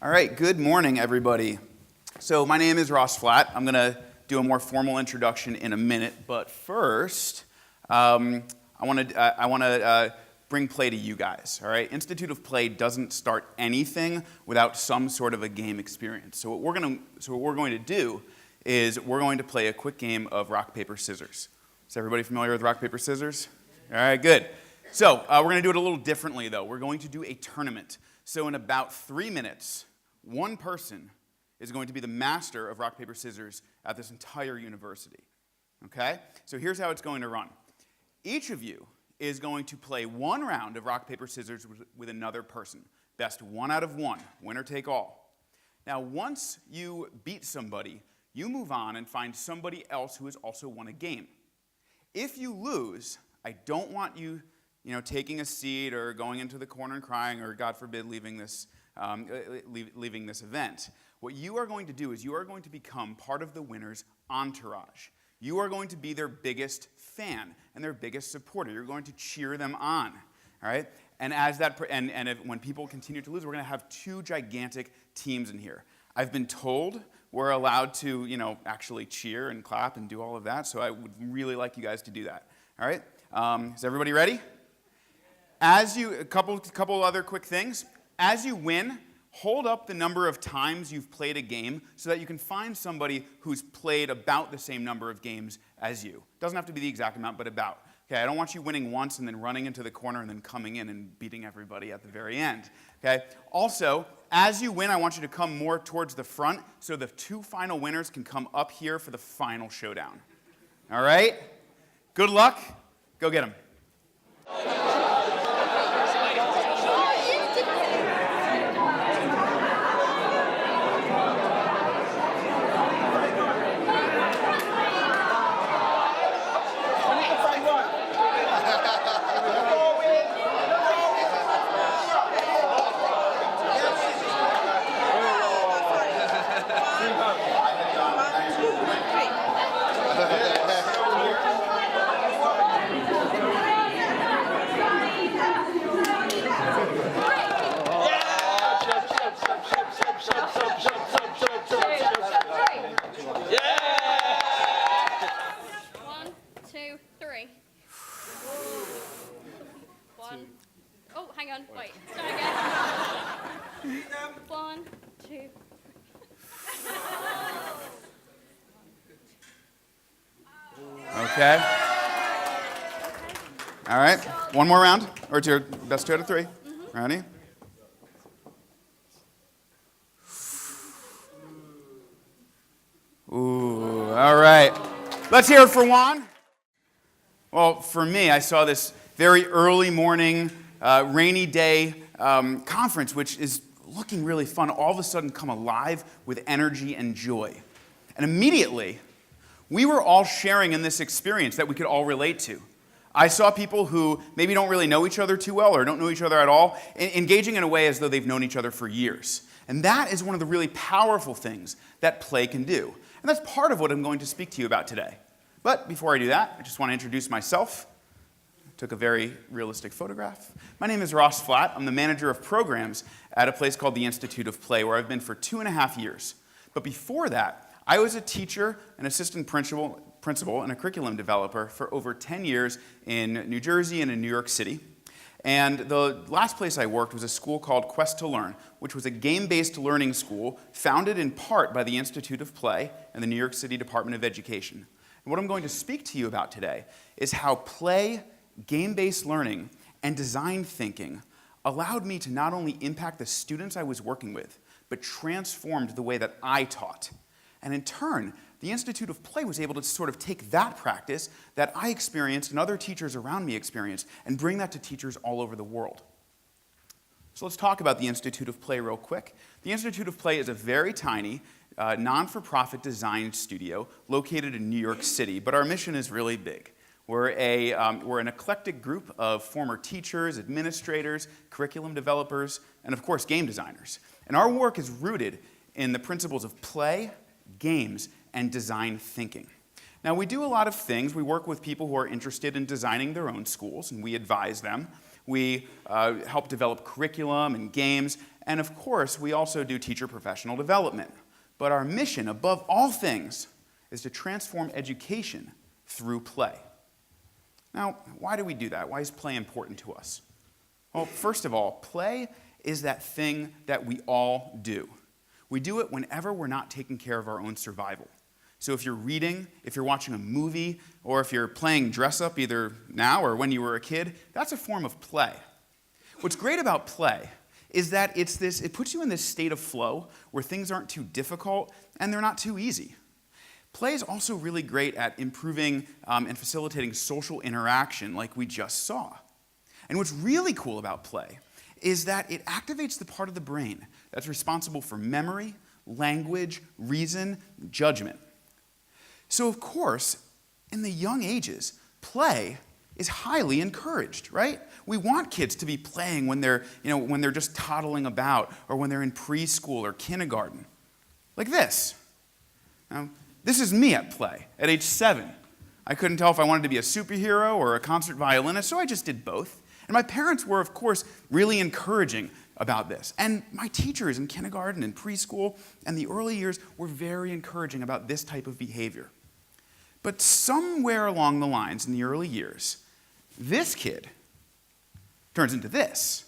All right, good morning, everybody. So my name is Flatt. I'm going to do a more formal introduction in a minute, but first, I want to bring play to you guys. All right, Institute of Play doesn't start anything without some sort of a game experience. So what we're going to do is we're going to play a quick game of rock paper scissors. Is everybody familiar with rock paper scissors? All right, good. So we're going to do it a little differently, though. We're going to do a tournament. So in about 3 minutes, one person is going to be the master of rock, paper, scissors at this entire university. Okay? So here's how it's going to run. Each of you is going to play one round of rock, paper, scissors with another person. Best 1 out of 1, winner take all. Now, once you beat somebody, you move on and find somebody else who has also won a game. If you lose, I don't want you, taking a seat or going into the corner and crying or, God forbid, leaving this event. What you are going to do is you are going to become part of the winner's entourage. You are going to be their biggest fan and their biggest supporter. You're going to cheer them on, all right? And when people continue to lose, we're going to have 2 gigantic teams in here. I've been told we're allowed to, actually cheer and clap and do all of that, so I would really like you guys to do that, all right? Is everybody ready? A couple other quick things. As you win, hold up the number of times you've played a game so that you can find somebody who's played about the same number of games as you. Doesn't have to be the exact amount, but about. Okay, I don't want you winning once and then running into the corner and then coming in and beating everybody at the very end. Okay? Also, as you win, I want you to come more towards the front so the 2 final winners can come up here for the final showdown. All right? Good luck. Go get them. Okay. All right. One more round, or it's your best 2 out of 3. Mm-hmm. Ready? Ooh. All right. Let's hear it for Juan. Well, for me, I saw this very early morning, rainy day conference, which is looking really fun, all of a sudden come alive with energy and joy. And immediately, we were all sharing in this experience that we could all relate to. I saw people who maybe don't really know each other too well or don't know each other at all, engaging in a way as though they've known each other for years. And that is one of the really powerful things that play can do. And that's part of what I'm going to speak to you about today. But before I do that, I just want to introduce myself. I took a very realistic photograph. My name is Flatt. I'm the manager of programs at a place called the Institute of Play, where I've been for 2.5 years. But before that, I was a teacher, an assistant principal, and a curriculum developer for over 10 years in New Jersey and in New York City. And the last place I worked was a school called Quest to Learn, which was a game-based learning school founded in part by the Institute of Play and the New York City Department of Education. And what I'm going to speak to you about today is how play, game-based learning, and design thinking allowed me to not only impact the students I was working with, but transformed the way that I taught. And in turn, the Institute of Play was able to sort of take that practice that I experienced and other teachers around me experienced and bring that to teachers all over the world. So let's talk about the Institute of Play real quick. The Institute of Play is a very tiny, non-for-profit design studio located in New York City, but our mission is really big. We're an eclectic group of former teachers, administrators, curriculum developers, and of course, game designers. And our work is rooted in the principles of play, games, and design thinking. Now, we do a lot of things. We work with people who are interested in designing their own schools, and we advise them. We help develop curriculum and games, and of course, we also do teacher professional development. But our mission, above all things, is to transform education through play. Now, why do we do that? Why is play important to us? Well, first of all, play is that thing that we all do. We do it whenever we're not taking care of our own survival. So if you're reading, if you're watching a movie, or if you're playing dress-up either now or when you were a kid, that's a form of play. What's great about play is that it puts you in this state of flow where things aren't too difficult and they're not too easy. Play is also really great at improving and facilitating social interaction like we just saw. And what's really cool about play is that it activates the part of the brain that's responsible for memory, language, reason, judgment. So of course, in the young ages, play is highly encouraged, right? We want kids to be playing when they're just toddling about or when they're in preschool or kindergarten. Like this. Now, this is me at play at age 7. I couldn't tell if I wanted to be a superhero or a concert violinist, so I just did both. And my parents were, of course, really encouraging about this. And my teachers in kindergarten and preschool and the early years were very encouraging about this type of behavior. But somewhere along the lines in the early years, this kid turns into this.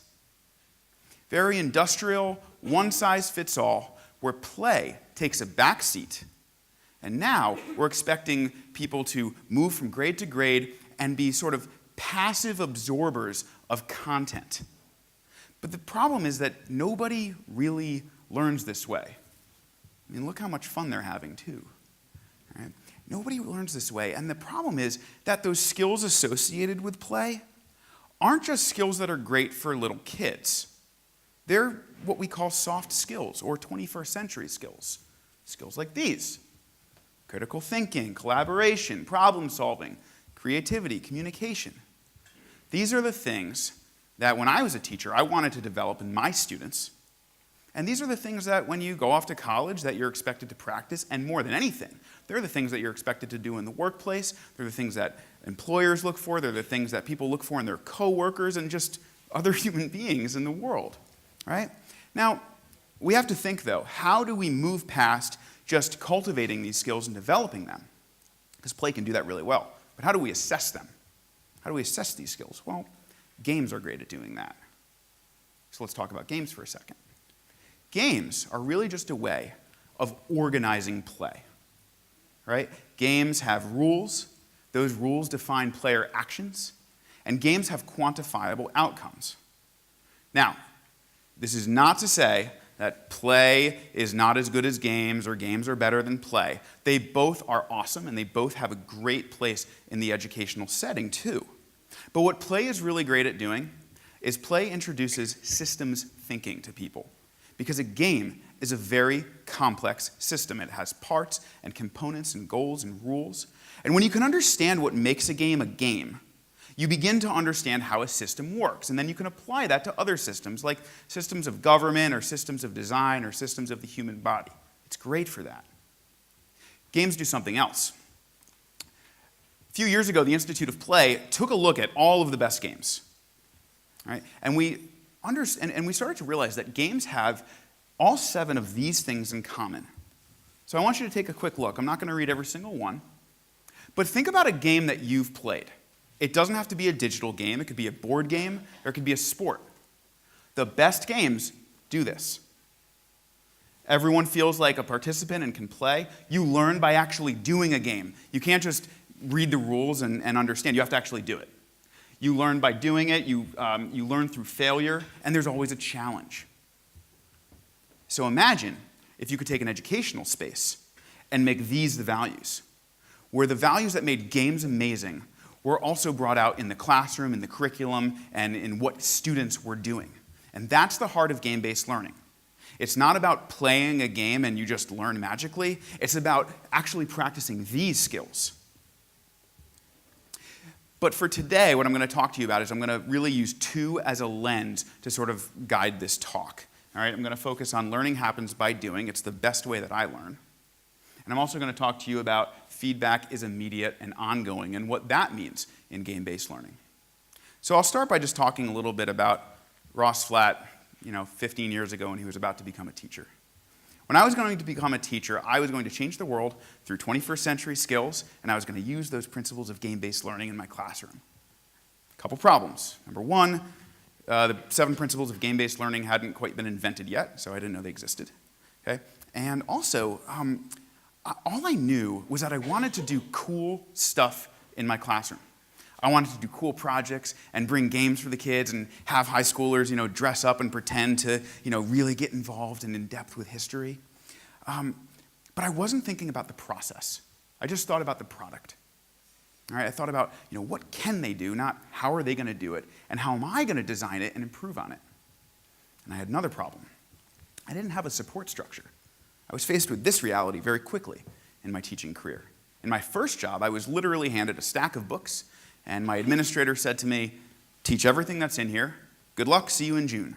Very industrial, one-size-fits-all, where play takes a back seat. And now we're expecting people to move from grade to grade and be sort of passive absorbers of content. But the problem is that nobody really learns this way. I mean, look how much fun they're having, too. Right? Nobody learns this way. And the problem is that those skills associated with play aren't just skills that are great for little kids. They're what we call soft skills or 21st century skills. Skills like these: critical thinking, collaboration, problem solving, creativity, communication. These are the things that when I was a teacher, I wanted to develop in my students. And these are the things that when you go off to college that you're expected to practice, and more than anything, they're the things that you're expected to do in the workplace. They're the things that employers look for. They're the things that people look for in their coworkers and just other human beings in the world, right? Now, we have to think, though, how do we move past just cultivating these skills and developing them? Because play can do that really well. But how do we assess them? How do we assess these skills? Well, games are great at doing that. So let's talk about games for a second. Games are really just a way of organizing play, right? Games have rules. Those rules define player actions. And games have quantifiable outcomes. Now, this is not to say that play is not as good as games or games are better than play. They both are awesome and they both have a great place in the educational setting too. But what play is really great at doing is play introduces systems thinking to people. Because a game is a very complex system. It has parts and components and goals and rules. And when you can understand what makes a game, you begin to understand how a system works. And then you can apply that to other systems, like systems of government or systems of design or systems of the human body. It's great for that. Games do something else. A few years ago, the Institute of Play took a look at all of the best games. Right? And we started to realize that games have all 7 of these things in common. So I want you to take a quick look. I'm not going to read every single one. But think about a game that you've played. It doesn't have to be a digital game. It could be a board game, or it could be a sport. The best games do this. Everyone feels like a participant and can play. You learn by actually doing a game. You can't just read the rules and understand. You have to actually do it. You learn by doing it. You learn through failure, and there's always a challenge. So imagine if you could take an educational space and make these the values, where the values that made games amazing were also brought out in the classroom, in the curriculum, and in what students were doing. And that's the heart of game-based learning. It's not about playing a game and you just learn magically. It's about actually practicing these skills. But for today, what I'm going to talk to you about is I'm going to really use 2 as a lens to sort of guide this talk. All right, I'm going to focus on learning happens by doing. It's the best way that I learn. And I'm also going to talk to you about feedback is immediate and ongoing and what that means in game-based learning. So I'll start by just talking a little bit about Ross Flatt, 15 years ago when he was about to become a teacher. When I was going to become a teacher, I was going to change the world through 21st century skills, and I was going to use those principles of game-based learning in my classroom. A couple problems. Number one, the 7 principles of game-based learning hadn't quite been invented yet, so I didn't know they existed. Okay? And also, all I knew was that I wanted to do cool stuff in my classroom. I wanted to do cool projects and bring games for the kids and have high schoolers, dress up and pretend to, really get involved and in depth with history. But I wasn't thinking about the process. I just thought about the product. All right, I thought about, what can they do, not how are they going to do it, and how am I going to design it and improve on it. And I had another problem. I didn't have a support structure. I was faced with this reality very quickly in my teaching career. In my first job, I was literally handed a stack of books, and my administrator said to me, teach everything that's in here. Good luck, see you in June.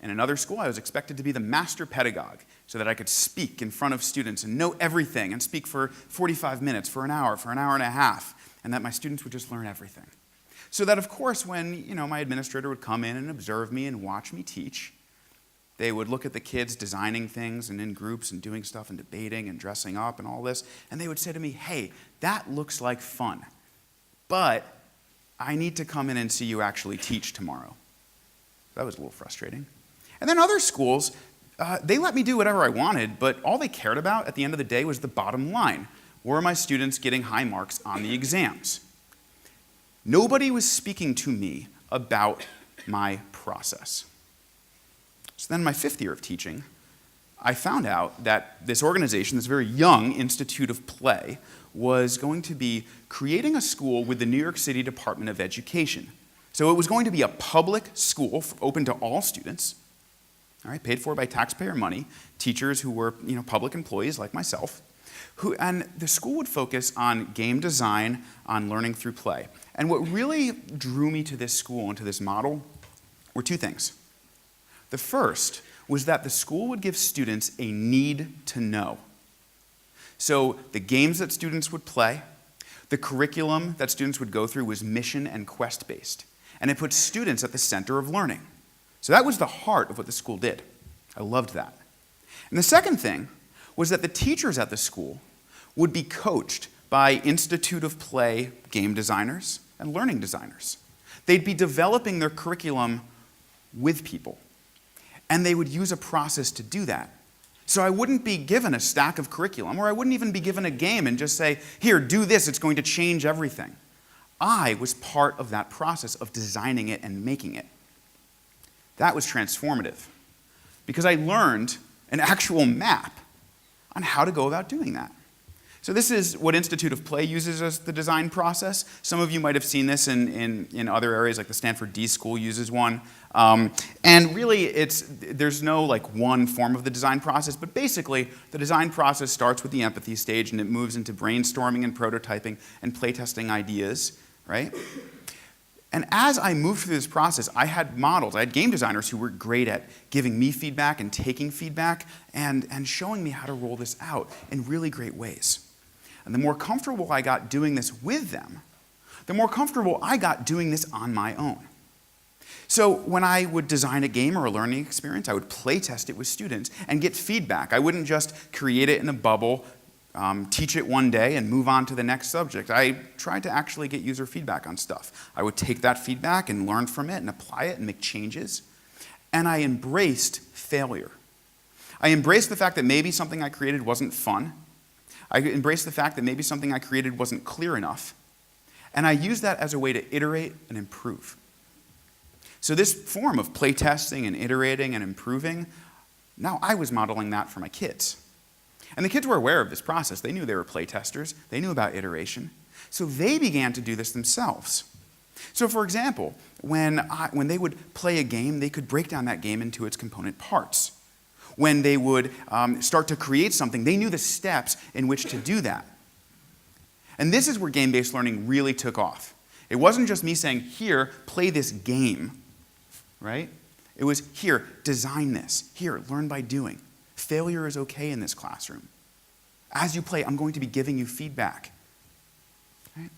In another school, I was expected to be the master pedagogue so that I could speak in front of students and know everything and speak for 45 minutes, for an hour and a half, and that my students would just learn everything. So that, of course, when my administrator would come in and observe me and watch me teach, they would look at the kids designing things and in groups and doing stuff and debating and dressing up and all this, and they would say to me, hey, that looks like fun, but I need to come in and see you actually teach tomorrow. That was a little frustrating. And then other schools, they let me do whatever I wanted, but all they cared about at the end of the day was the bottom line. Were my students getting high marks on the exams? Nobody was speaking to me about my process. So then in my 5th year of teaching, I found out that this organization, this very young Institute of Play, was going to be creating a school with the New York City Department of Education. So it was going to be a public school open to all students, all right, paid for by taxpayer money, teachers who were public employees like myself, and the school would focus on game design, on learning through play. And what really drew me to this school and to this model were 2 things. The first was that the school would give students a need to know. So the games that students would play, the curriculum that students would go through was mission and quest-based, and it put students at the center of learning. So that was the heart of what the school did. I loved that. And the second thing was that the teachers at the school would be coached by Institute of Play game designers and learning designers. They'd be developing their curriculum with people. And they would use a process to do that. So I wouldn't be given a stack of curriculum, or I wouldn't even be given a game and just say, here, do this, it's going to change everything. I was part of that process of designing it and making it. That was transformative, because I learned an actual map on how to go about doing that. So this is what Institute of Play uses as the design process. Some of you might have seen this in other areas, like the Stanford D School uses one. And really, there's no one form of the design process, but basically, the design process starts with the empathy stage, and it moves into brainstorming and prototyping and playtesting ideas, right? And as I moved through this process, I had models. I had game designers who were great at giving me feedback and taking feedback and showing me how to roll this out in really great ways. And the more comfortable I got doing this with them, the more comfortable I got doing this on my own. So when I would design a game or a learning experience, I would play test it with students and get feedback. I wouldn't just create it in a bubble, teach it one day, and move on to the next subject. I tried to actually get user feedback on stuff. I would take that feedback and learn from it and apply it and make changes. And I embraced failure. I embraced the fact that maybe something I created wasn't fun. I embraced the fact that maybe something I created wasn't clear enough. And I used that as a way to iterate and improve. So this form of playtesting and iterating and improving, now I was modeling that for my kids. And the kids were aware of this process. They knew they were playtesters. They knew about iteration. So they began to do this themselves. So for example, when they would play a game, they could break down that game into its component parts. When they would start to create something, they knew the steps in which to do that. And this is where game-based learning really took off. It wasn't just me saying, here, play this game, right? It was, here, design this. Here, learn by doing. Failure is okay in this classroom. As you play, I'm going to be giving you feedback. Right?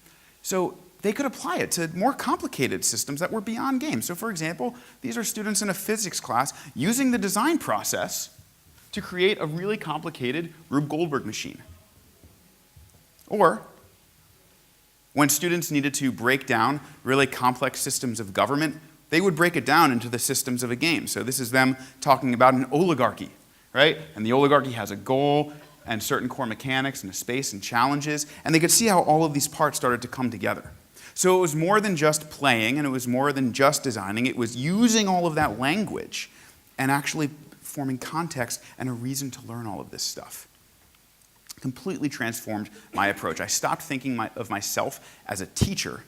So they could apply it to more complicated systems that were beyond games. So for example, these are students in a physics class using the design process to create a really complicated Rube Goldberg machine. Or when students needed to break down really complex systems of government, they would break it down into the systems of a game. So this is them talking about an oligarchy, right? And the oligarchy has a goal and certain core mechanics and a space and challenges, and they could see how all of these parts started to come together. So it was more than just playing, and it was more than just designing. It was using all of that language and actually forming context and a reason to learn all of this stuff. Completely transformed my approach. I stopped thinking of myself as a teacher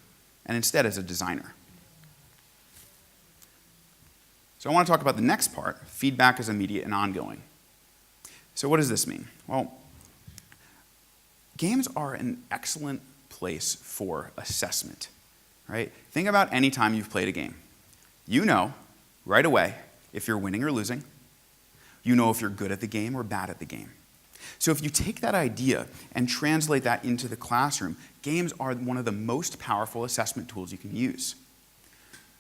and instead as a designer. So I want to talk about the next part. Feedback is immediate and ongoing. So what does this mean? Well, games are an excellent place for assessment, right? Think about any time you've played a game. You know right away if you're winning or losing. You know if you're good at the game or bad at the game. So if you take that idea and translate that into the classroom, games are one of the most powerful assessment tools you can use.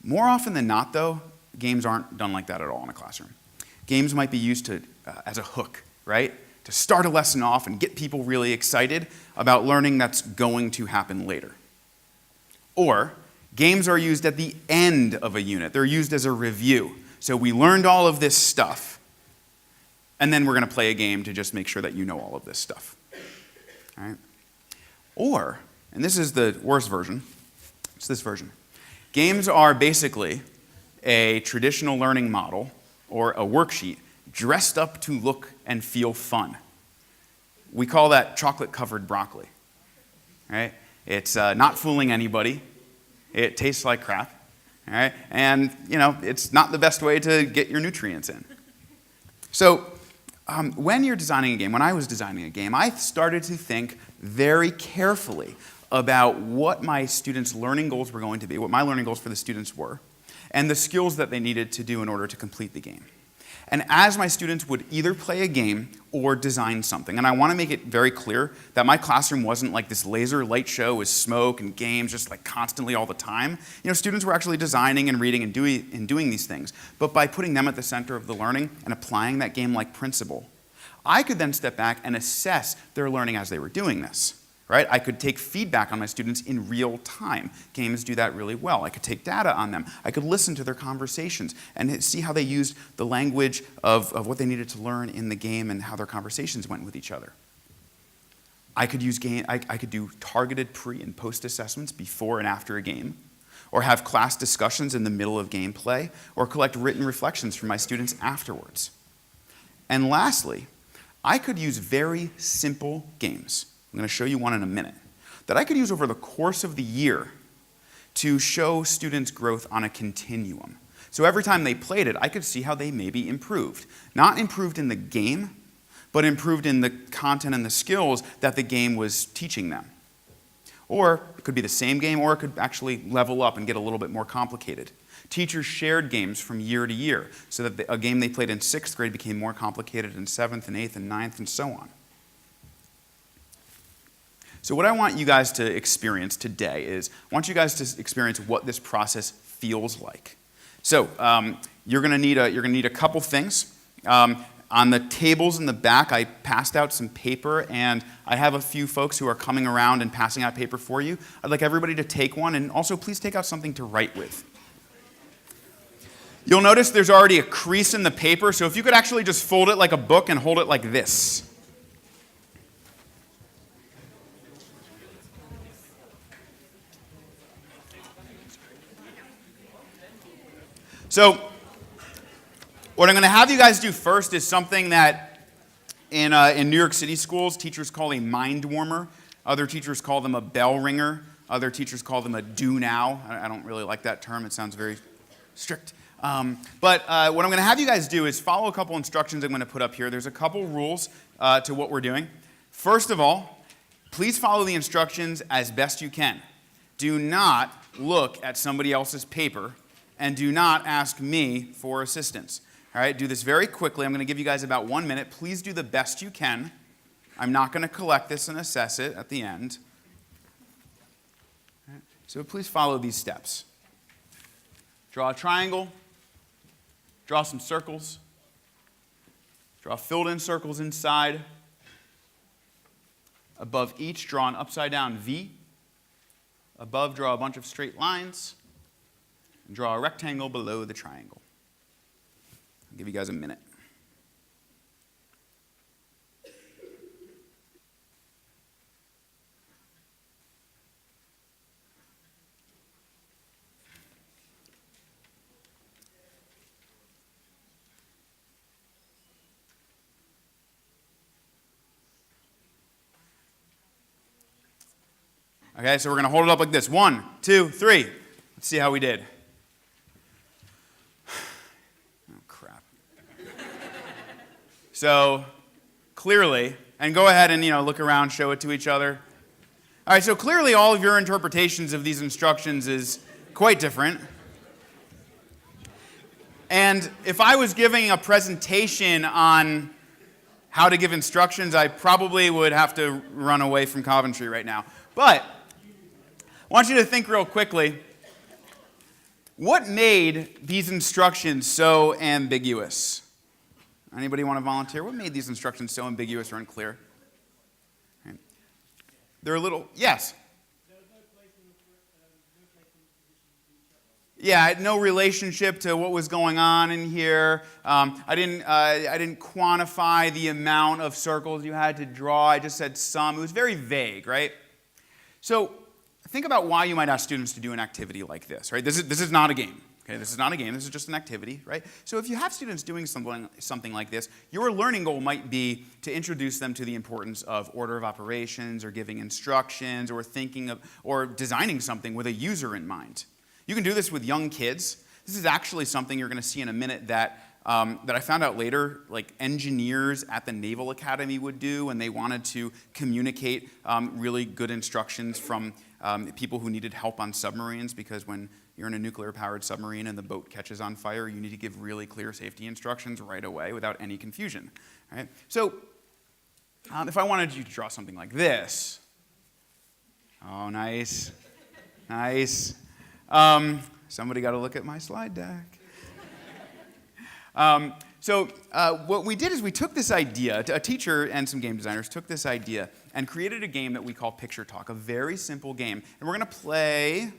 More often than not, though, games aren't done like that at all in a classroom. Games might be used as a hook, right? To start a lesson off and get people really excited about learning that's going to happen later. Or games are used at the end of a unit. They're used as a review. So we learned all of this stuff, and then we're going to play a game to just make sure that you know all of this stuff. All right? Or, and this is the worst version, it's this version. Games are basically a traditional learning model or a worksheet dressed up to look and feel fun. We call that chocolate-covered broccoli. Right? It's not fooling anybody. It tastes like crap. All right? And, it's not the best way to get your nutrients in. So, when you're designing a game, when I was designing a game, I started to think very carefully about what my students' learning goals were going to be, what my learning goals for the students were, and the skills that they needed to do in order to complete the game. And as my students would either play a game or design something, and I want to make it very clear that my classroom wasn't like this laser light show with smoke and games just like constantly all the time. Students were actually designing and reading and doing these things. But by putting them at the center of the learning and applying that game-like principle, I could then step back and assess their learning as they were doing this. Right? I could take feedback on my students in real time. Games do that really well. I could take data on them. I could listen to their conversations and see how they used the language of what they needed to learn in the game and how their conversations went with each other. I could do targeted pre- and post-assessments before and after a game, or have class discussions in the middle of gameplay, or collect written reflections from my students afterwards. And lastly, I could use very simple games. I'm going to show you one in a minute, that I could use over the course of the year to show students' growth on a continuum. So every time they played it, I could see how they maybe improved. Not improved in the game, but improved in the content and the skills that the game was teaching them. Or it could be the same game, or it could actually level up and get a little bit more complicated. Teachers shared games from year to year, so that a game they played in 6th grade became more complicated in 7th and 8th and 9th and so on. So what I want you guys to experience today is, I want you guys to experience what this process feels like. So you're going to need a couple things. On the tables in the back, I passed out some paper, and I have a few folks who are coming around and passing out paper for you. I'd like everybody to take one, and also please take out something to write with. You'll notice there's already a crease in the paper, so if you could actually just fold it like a book and hold it like this. So what I'm going to have you guys do first is something that in New York City schools, teachers call a mind warmer. Other teachers call them a bell ringer. Other teachers call them a do now. I don't really like that term. It sounds very strict. But what I'm going to have you guys do is follow a couple instructions I'm going to put up here. There's a couple rules to what we're doing. First of all, please follow the instructions as best you can. Do not look at somebody else's paper, and do not ask me for assistance. All right, do this very quickly. I'm going to give you guys about 1 minute. Please do the best you can. I'm not going to collect this and assess it at the end. So please follow these steps. Draw a triangle, draw some circles, draw filled-in circles inside. Above each, draw an upside-down V. Above, draw a bunch of straight lines. And draw a rectangle below the triangle. I'll give you guys a minute. Okay, so we're going to hold it up like this. 1, 2, 3. Let's see how we did. Oh, crap. So, clearly, and go ahead and, look around, show it to each other. All right, so clearly all of your interpretations of these instructions is quite different. And if I was giving a presentation on how to give instructions, I probably would have to run away from Coventry right now. But I want you to think real quickly, what made these instructions so ambiguous? Anybody want to volunteer? What made these instructions so ambiguous or unclear? Right. They're a little, yes? There was no place in Yeah, no relationship to what was going on in here. I didn't quantify the amount of circles you had to draw. I just said some. It was very vague, right? So think about why you might ask students to do an activity like this, right? This is not a game. Okay, this is not a game. This is just an activity, right? So if you have students doing something like this, your learning goal might be to introduce them to the importance of order of operations, or giving instructions, or thinking of, or designing something with a user in mind. You can do this with young kids. This is actually something you're going to see in a minute that I found out later, like engineers at the Naval Academy would do when they wanted to communicate really good instructions from people who needed help on submarines, because when you're in a nuclear-powered submarine and the boat catches on fire, you need to give really clear safety instructions right away without any confusion. Right? So if I wanted you to draw something like this, oh, nice, nice. Somebody got to look at my slide deck. What we did is we took this idea, a teacher and some game designers took this idea and created a game that we call Picture Talk, a very simple game. And we're going to play,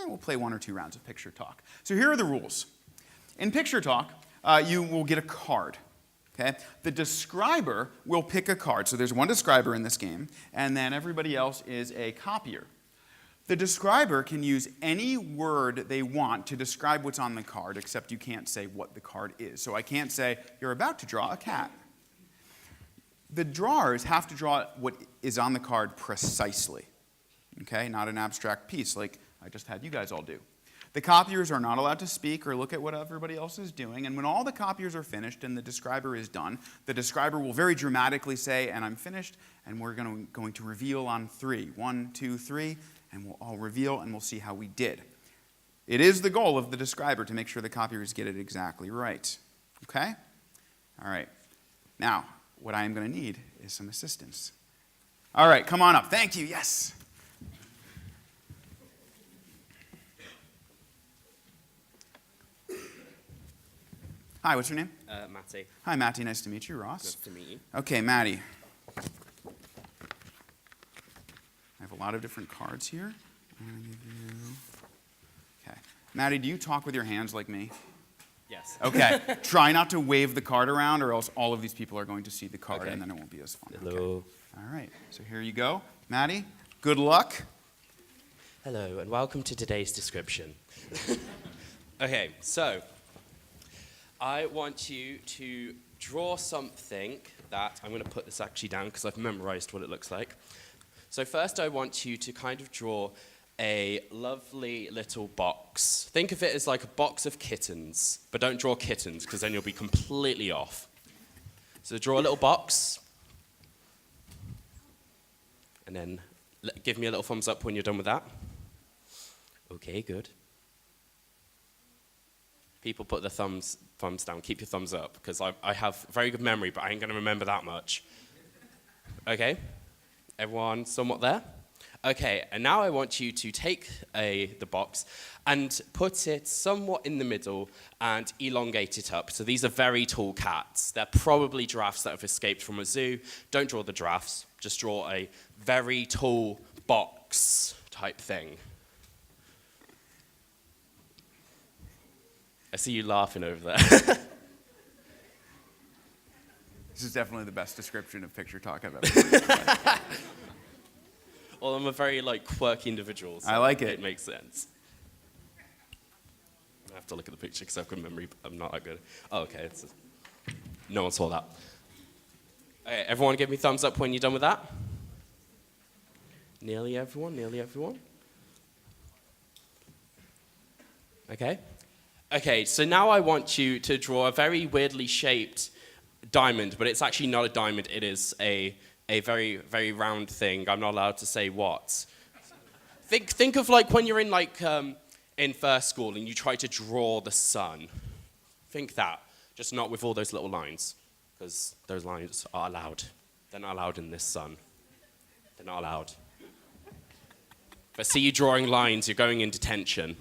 we'll play 1 or 2 rounds of Picture Talk. So here are the rules. In Picture Talk, you will get a card. Okay? The describer will pick a card. So there's one describer in this game, and then everybody else is a copier. The describer can use any word they want to describe what's on the card, except you can't say what the card is. So I can't say, you're about to draw a cat. The drawers have to draw what is on the card precisely, okay? Not an abstract piece like I just had you guys all do. The copiers are not allowed to speak or look at what everybody else is doing, and when all the copiers are finished and the describer is done, the describer will very dramatically say, and I'm finished, and we're going to reveal on 3. 1, 2, 3. And we'll all reveal, and we'll see how we did. It is the goal of the describer to make sure the copiers get it exactly right. Okay? All right. Now, what I am going to need is some assistance. All right, come on up. Thank you. Yes. Hi, what's your name? Matty. Hi, Matty. Nice to meet you. Ross. Nice to meet you. Okay, Matty. I have a lot of different cards here. I'm going to give you... Okay. Maddie, do you talk with your hands like me? Yes. Okay. Try not to wave the card around, or else all of these people are going to see the card, okay. And then it won't be as fun. Hello. Okay. All right. So here you go. Maddie, good luck. Hello, and welcome to today's description. Okay, so I want you to draw something that... I'm going to put this actually down because I've memorized what it looks like. So first I want you to kind of draw a lovely little box. Think of it as like a box of kittens, but don't draw kittens because then you'll be completely off. So draw a little box, and then give me a little thumbs up when you're done with that. Okay, good. People put their thumbs down. Keep your thumbs up because I have very good memory, but I ain't going to remember that much. Okay? Everyone somewhat there? Okay, and now I want you to take the box and put it somewhat in the middle and elongate it up. So these are very tall cats. They're probably giraffes that have escaped from a zoo. Don't draw the giraffes, just draw a very tall box type thing. I see you laughing over there. This is definitely the best description of picture talk I've ever heard. Well, I'm a very quirky individual, so I like it. It makes sense. I have to look at the picture because I've got memory. I'm not that good. Oh, okay. No one saw that. Okay, everyone give me thumbs up when you're done with that. Nearly everyone, nearly everyone. Okay. Okay, so now I want you to draw a very weirdly shaped diamond, but it's actually not a diamond. It is a very, very round thing. I'm not allowed to say what. Think of when you're in first school and you try to draw the sun. Think that, just not with all those little lines, because those lines are allowed. They're not allowed in this sun. They're not allowed. If I see you drawing lines, you're going in detention.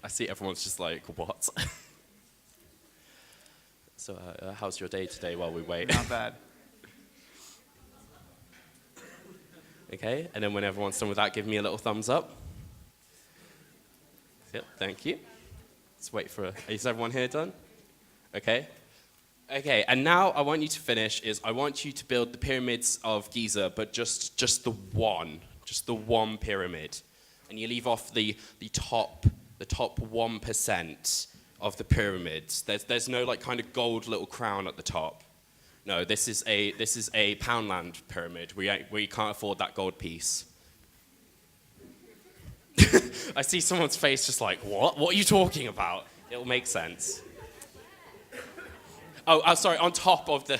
I see everyone's just like, what? So, how's your day today while we wait? Not bad. Okay, and then when everyone's done with that, give me a little thumbs up. Yep, thank you. Let's wait for, is everyone here done? Okay. Okay, and now I want you to finish I want you to build the pyramids of Giza, but just the one pyramid. And you leave off the top 1% of the pyramids. There's no kind of gold little crown at the top. No, this is a Poundland pyramid. We can't afford that gold piece. I see someone's face just like, what? What are you talking about? It'll make sense. Oh, sorry, on top of the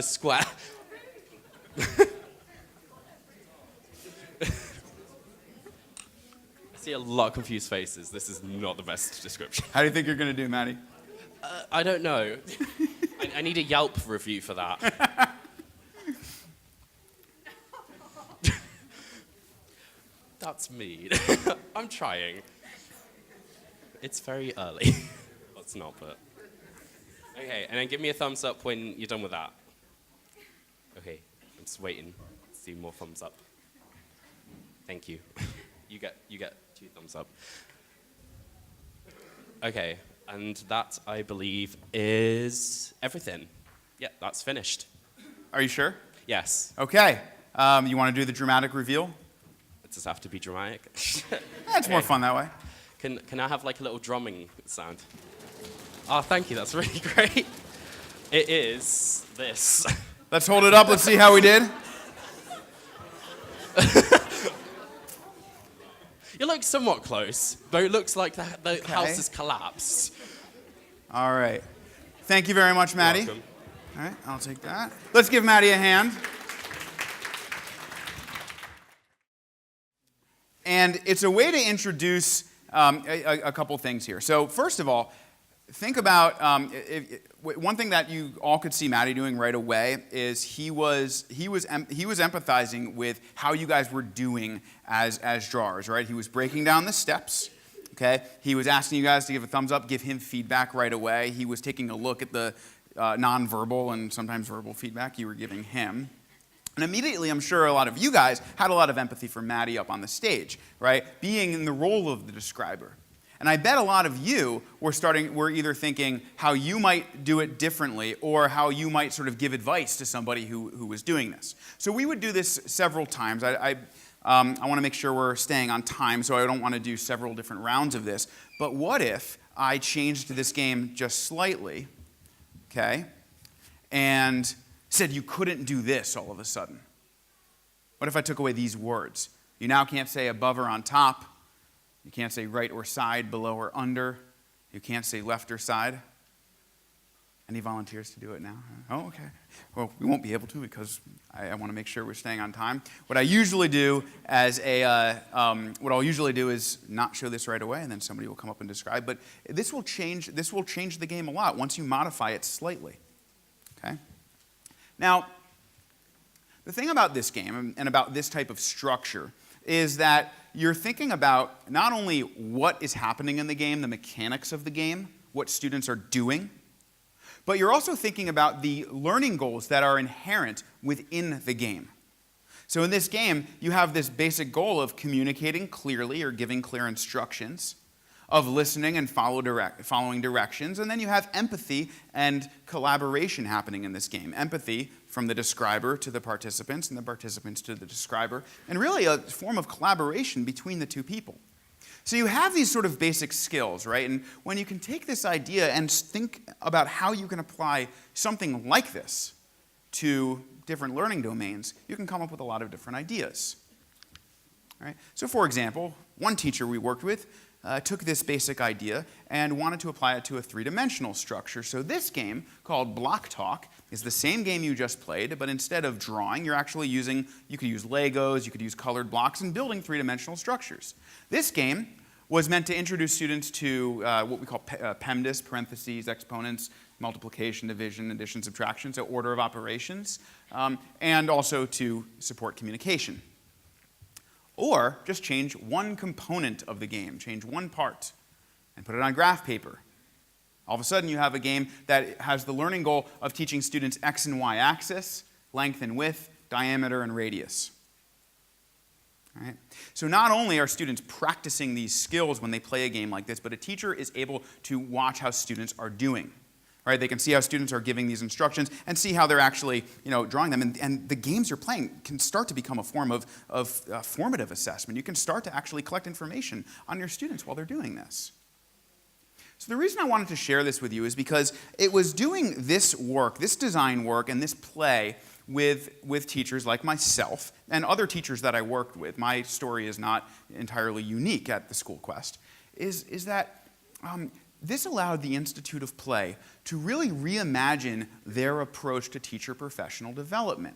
square. I see a lot of confused faces. This is not the best description. How do you think you're going to do, Maddie? I don't know. I need a Yelp review for that. That's mean. I'm trying. It's very early. Well, it's not, but... Okay, and then give me a thumbs up when you're done with that. Okay, I'm just waiting to see more thumbs up. Thank you. You get 2 thumbs up. Okay, and that, I believe, is everything. Yeah, that's finished. Are you sure? Yes. Okay. You want to do the dramatic reveal? It does have to be dramatic. It's more fun that way. Can I have a little drumming sound? Oh, thank you. That's really great. It is this. Let's hold it up. Let's see how we did. You look somewhat close, but it looks like the house has collapsed. All right. Thank you very much, Maddie. Welcome. All right, I'll take that. Let's give Maddie a hand. And it's a way to introduce a couple things here. So first of all, think about one thing that you all could see Maddie doing right away is he was empathizing with how you guys were doing as drawers, right? He was breaking down the steps. Okay, he was asking you guys to give a thumbs up, give him feedback right away. He was taking a look at the nonverbal and sometimes verbal feedback you were giving him. And immediately, I'm sure a lot of you guys had a lot of empathy for Maddie up on the stage, right? Being in the role of the describer. And I bet a lot of you were either thinking how you might do it differently or how you might sort of give advice to somebody who was doing this. So we would do this several times. I want to make sure we're staying on time, so I don't want to do several different rounds of this. But what if I changed this game just slightly, okay, and said you couldn't do this all of a sudden? What if I took away these words? You now can't say above or on top. You can't say right or side, below or under. You can't say left or side. Any volunteers to do it now? Oh, okay. Well, we won't be able to because I want to make sure we're staying on time. What I'll usually do is not show this right away, and then somebody will come up and describe. But this will change the game a lot once you modify it slightly. Okay. Now, the thing about this game and about this type of structure is that you're thinking about not only what is happening in the game, the mechanics of the game, what students are doing, but you're also thinking about the learning goals that are inherent within the game. So in this game, you have this basic goal of communicating clearly or giving clear instructions, of listening and following directions, and then you have empathy and collaboration happening in this game. Empathy from the describer to the participants, and the participants to the describer, and really a form of collaboration between the two people. So you have these sort of basic skills, right? And when you can take this idea and think about how you can apply something like this to different learning domains, you can come up with a lot of different ideas. All right? So for example, one teacher we worked with took this basic idea and wanted to apply it to a three-dimensional structure. So this game, called Block Talk, is the same game you just played, but instead of drawing, you're actually you could use Legos, you could use colored blocks, and building three-dimensional structures. This game was meant to introduce students to what we call PEMDAS, parentheses, exponents, multiplication, division, addition, subtraction, so order of operations, and also to support communication. Or just change one component of the game, change one part, and put it on graph paper. All of a sudden, you have a game that has the learning goal of teaching students x and y axis, length and width, diameter and radius. All right? So not only are students practicing these skills when they play a game like this, but a teacher is able to watch how students are doing. Right? They can see how students are giving these instructions and see how they're actually drawing them. And the games you're playing can start to become a form of formative assessment. You can start to actually collect information on your students while they're doing this. So the reason I wanted to share this with you is because it was doing this work, this design work, and this play with teachers like myself and other teachers that I worked with. My story is not entirely unique at the School Quest, is that this allowed the Institute of Play to really reimagine their approach to teacher professional development.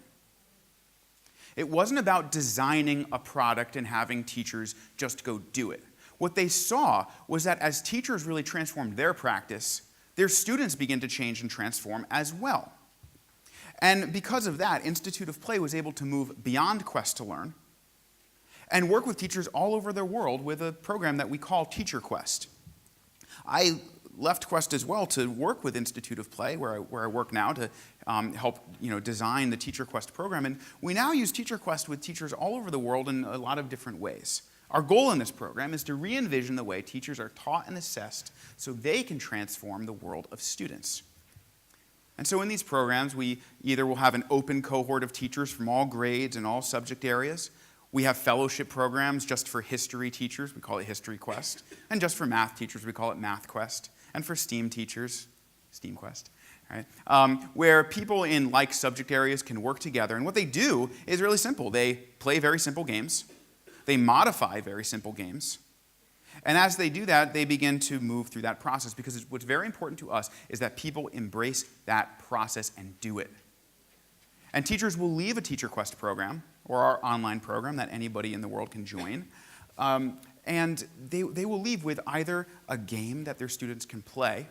It wasn't about designing a product and having teachers just go do it. What they saw was that as teachers really transformed their practice, their students began to change and transform as well. And because of that, Institute of Play was able to move beyond Quest to Learn and work with teachers all over the world with a program that we call Teacher Quest. I left Quest as well to work with Institute of Play, where I work now, to help design the Teacher Quest program. And we now use Teacher Quest with teachers all over the world in a lot of different ways. Our goal in this program is to re-envision the way teachers are taught and assessed so they can transform the world of students. And so in these programs, we either will have an open cohort of teachers from all grades and all subject areas. We have fellowship programs just for history teachers, we call it History Quest. And just for math teachers, we call it Math Quest. And for STEAM teachers, STEAM Quest. Right? Where people in like subject areas can work together. And what they do is really simple. They play very simple games. They modify very simple games. And as they do that, they begin to move through that process, because what's very important to us is that people embrace that process and do it. And teachers will leave a Teacher Quest program, or our online program that anybody in the world can join, and they will leave with either a game that their students can play,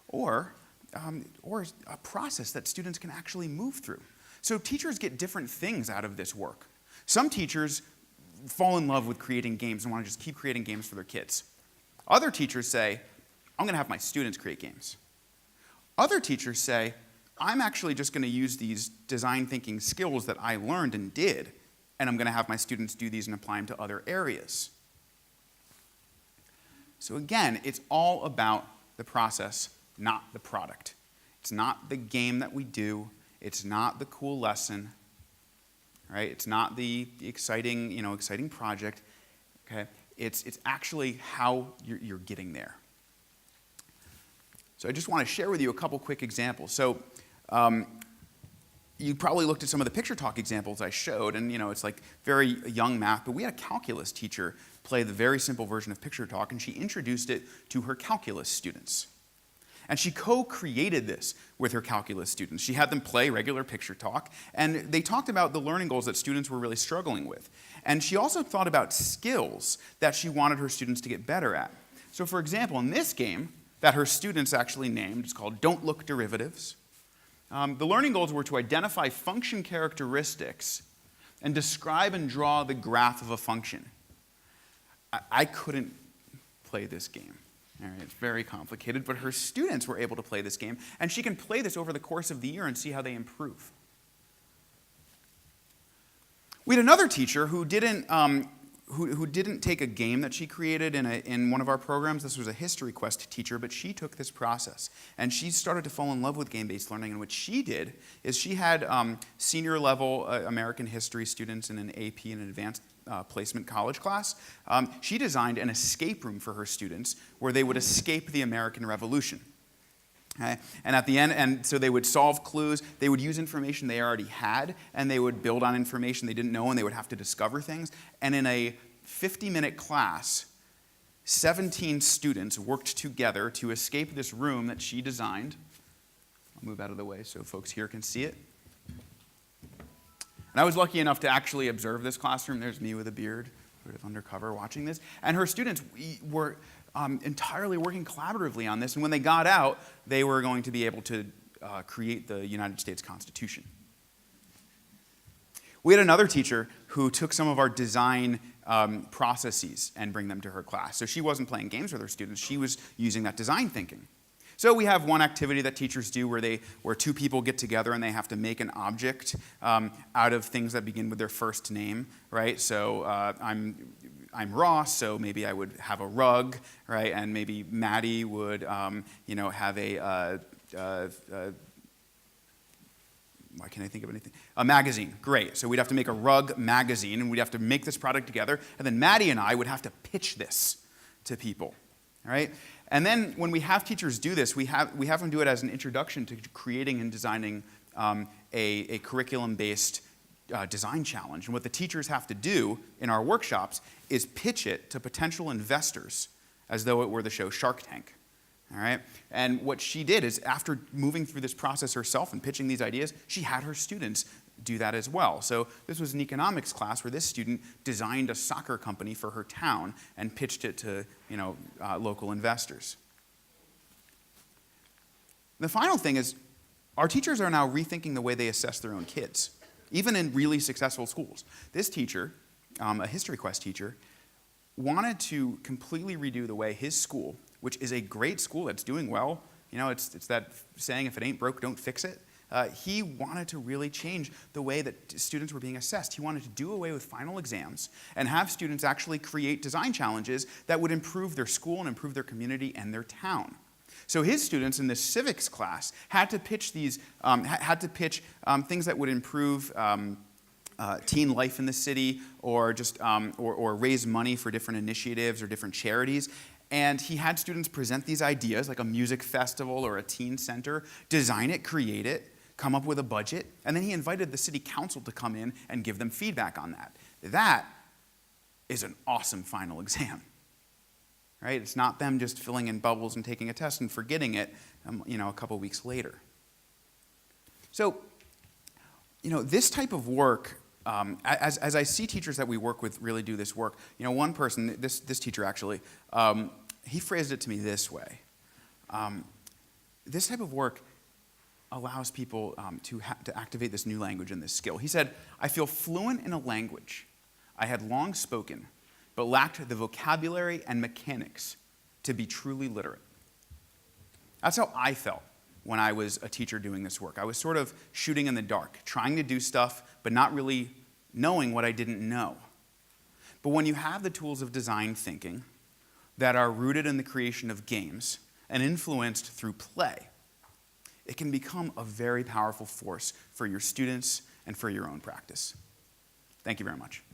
or a process that students can actually move through. So teachers get different things out of this work. Some teachers fall in love with creating games and want to just keep creating games for their kids. Other teachers say, I'm going to have my students create games. Other teachers say, I'm actually just going to use these design thinking skills that I learned and did, and I'm going to have my students do these and apply them to other areas. So again, it's all about the process, not the product. It's not the game that we do. It's not the cool lesson. Right? It's not the exciting project. Okay? It's actually how you're getting there. So I just want to share with you a couple quick examples. So you probably looked at some of the picture talk examples I showed, and it's like very young math, but we had a calculus teacher play the very simple version of picture talk, and she introduced it to her calculus students. And she co-created this with her calculus students. She had them play regular picture talk, and they talked about the learning goals that students were really struggling with. And she also thought about skills that she wanted her students to get better at. So for example, in this game that her students actually named, it's called Don't Look Derivatives, the learning goals were to identify function characteristics and describe and draw the graph of a function. I couldn't play this game. All right, it's very complicated, but her students were able to play this game, and she can play this over the course of the year and see how they improve. We had another teacher who didn't take a game that she created in one of our programs. This was a history quest teacher, but she took this process, and she started to fall in love with game-based learning. And what she did is she had senior-level American history students in an AP and an advanced placement college class. She designed an escape room for her students where they would escape the American Revolution. Okay? And at the end, and so they would solve clues, they would use information they already had, and they would build on information they didn't know, and they would have to discover things. And in a 50-minute class, 17 students worked together to escape this room that she designed. I'll move out of the way so folks here can see it. And I was lucky enough to actually observe this classroom. There's me with a beard, sort of undercover watching this. And her students were entirely working collaboratively on this. And when they got out, they were going to be able to create the United States Constitution. We had another teacher who took some of our design processes and bring them to her class. So she wasn't playing games with her students. She was using that design thinking. So we have one activity that teachers do where two people get together and they have to make an object out of things that begin with their first name, right? So I'm Ross, so maybe I would have a rug, right? And maybe Maddie would, have why can't I think of anything? A magazine, great. So we'd have to make a rug magazine, and we'd have to make this product together, and then Maddie and I would have to pitch this to people, all right? And then when we have teachers do this, we have them do it as an introduction to creating and designing a curriculum-based design challenge. And what the teachers have to do in our workshops is pitch it to potential investors as though it were the show Shark Tank. All right? And what she did is, after moving through this process herself and pitching these ideas, she had her students do that as well. So this was an economics class where this student designed a soccer company for her town and pitched it to local investors. The final thing is, our teachers are now rethinking the way they assess their own kids, even in really successful schools. This teacher, a history quest teacher, wanted to completely redo the way his school, which is a great school that's doing well, it's that saying, if it ain't broke, don't fix it. He wanted to really change the way that students were being assessed. He wanted to do away with final exams and have students actually create design challenges that would improve their school and improve their community and their town. So his students in this civics class had to pitch things that would improve teen life in the city, or just or raise money for different initiatives or different charities. And he had students present these ideas, like a music festival or a teen center, design it, create it, come up with a budget, and then he invited the city council to come in and give them feedback on that. That is an awesome final exam. Right? It's not them just filling in bubbles and taking a test and forgetting it, a couple weeks later. So, this type of work, as I see teachers that we work with really do this work, one person, this teacher actually, he phrased it to me this way. This type of work allows people to activate this new language and this skill. He said, I feel fluent in a language I had long spoken, but lacked the vocabulary and mechanics to be truly literate. That's how I felt when I was a teacher doing this work. I was sort of shooting in the dark, trying to do stuff, but not really knowing what I didn't know. But when you have the tools of design thinking that are rooted in the creation of games and influenced through play, it can become a very powerful force for your students and for your own practice. Thank you very much.